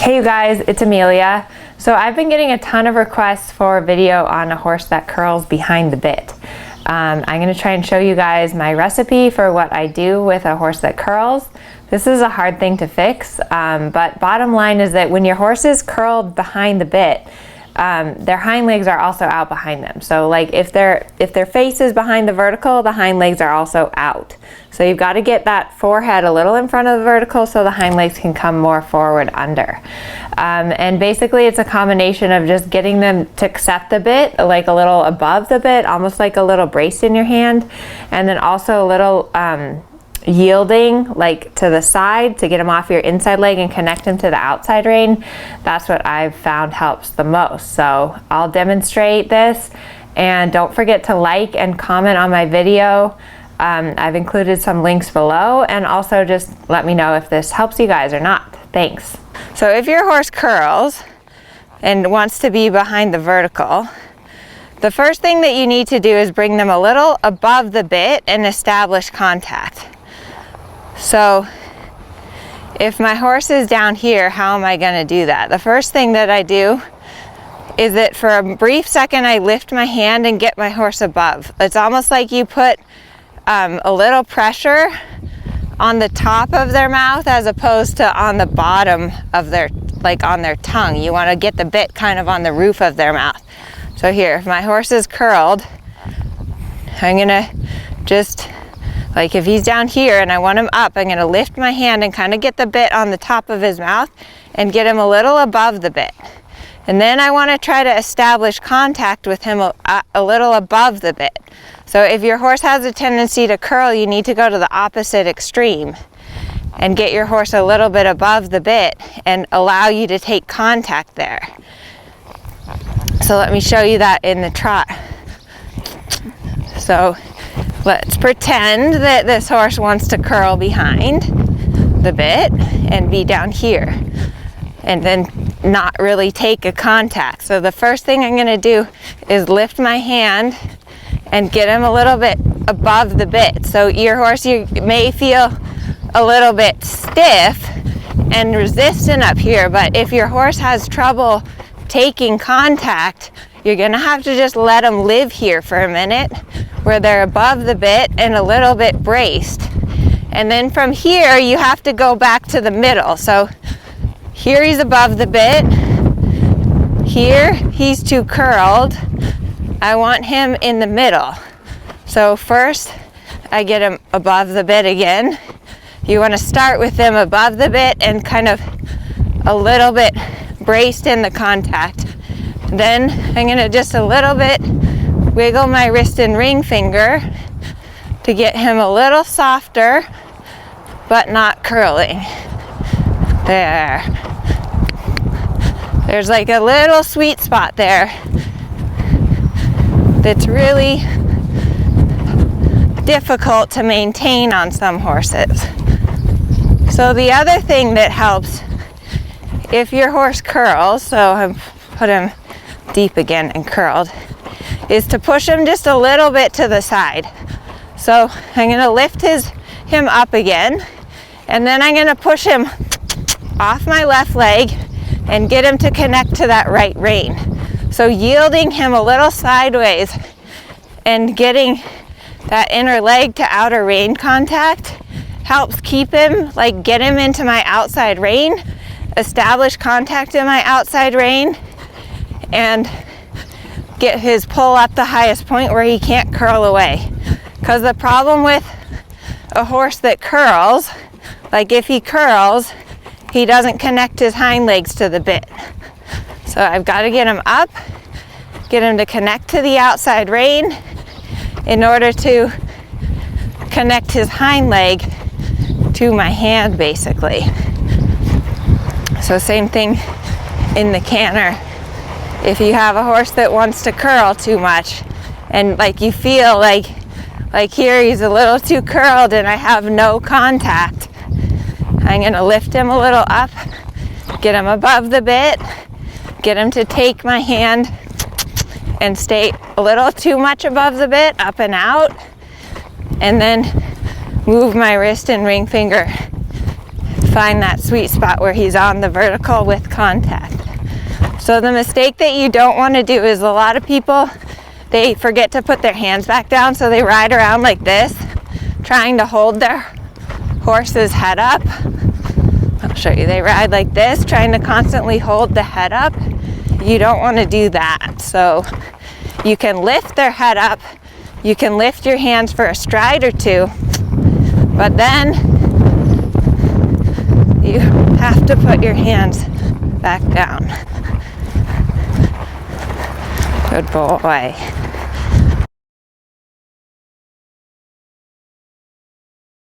Hey you guys, it's Amelia. So I've been getting a ton of requests for a video on a horse that curls behind the bit. I'm going to try and show you guys my recipe for what I do with a horse that curls. This is a hard thing to fix, but bottom line is that when your horse is curled behind the bit, their hind legs are also out behind them. So like if their face is behind the vertical, the hind legs are also out. So you've got to get that forehead a little in front of the vertical so the hind legs can come more forward under. And basically it's a combination of just getting them to set the bit like a little above the bit, almost like a little brace in your hand, and then also a little yielding like to the side to get them off your inside leg and connect them to the outside rein. That's what I've found helps the most. So I'll demonstrate this, and don't forget to like and comment on my video. I've included some links below, and also just let me know if this helps you guys or not. Thanks. So if your horse curls and wants to be behind the vertical, the first thing that you need to do is bring them a little above the bit and establish contact. So if my horse is down here, how am I going to do that? The first thing that I do is that for a brief second I lift my hand and get my horse above. It's almost like you put a little pressure on the top of their mouth as opposed to on the bottom of their, like on their tongue. You want to get the bit kind of on the roof of their mouth. So here, if my horse is curled, I'm going to just, like if he's down here and I want him up, I'm going to lift my hand and kind of get the bit on the top of his mouth and get him a little above the bit. And then I want to try to establish contact with him a little above the bit. So if your horse has a tendency to curl, you need to go to the opposite extreme and get your horse a little bit above the bit and allow you to take contact there. So let me show you that in the trot. So let's pretend that this horse wants to curl behind the bit and be down here, and then not really take a contact. So the first thing I'm going to do is lift my hand and get him a little bit above the bit. So your horse, you may feel a little bit stiff and resistant up here, but if your horse has trouble taking contact, you're going to have to just let them live here for a minute where they're above the bit and a little bit braced. And then from here you have to go back to the middle. So here he's above the bit, here he's too curled. I want him in the middle. So first I get him above the bit again. You want to start with them above the bit and kind of a little bit braced in the contact. Then I'm going to just a little bit wiggle my wrist and ring finger to get him a little softer but not curling. There. There's like a little sweet spot there that's really difficult to maintain on some horses. So the other thing that helps if your horse curls, so I've put him deep again and curled, is to push him just a little bit to the side. So I'm going to lift him up again, and then I'm going to push him off my left leg and get him to connect to that right rein. So yielding him a little sideways and getting that inner leg to outer rein contact helps keep him, like get him into my outside rein, establish contact in my outside rein, and get his pull up the highest point where he can't curl away. Because the problem with a horse that curls, like if he curls, he doesn't connect his hind legs to the bit. So I've got to get him up, get him to connect to the outside rein in order to connect his hind leg to my hand, basically. So same thing in the canter. If you have a horse that wants to curl too much and like you feel like here he's a little too curled and I have no contact, I'm going to lift him a little up, get him above the bit, get him to take my hand and stay a little too much above the bit, up and out, and then move my wrist and ring finger find that sweet spot where he's on the vertical with contact. So the mistake that you don't want to do is a lot of people, they forget to put their hands back down, so they ride around like this, trying to hold their horse's head up. I'll show you. They ride like this, trying to constantly hold the head up. You don't want to do that. So you can lift their head up, you can lift your hands for a stride or two, but then you have to put your hands back down. Good boy.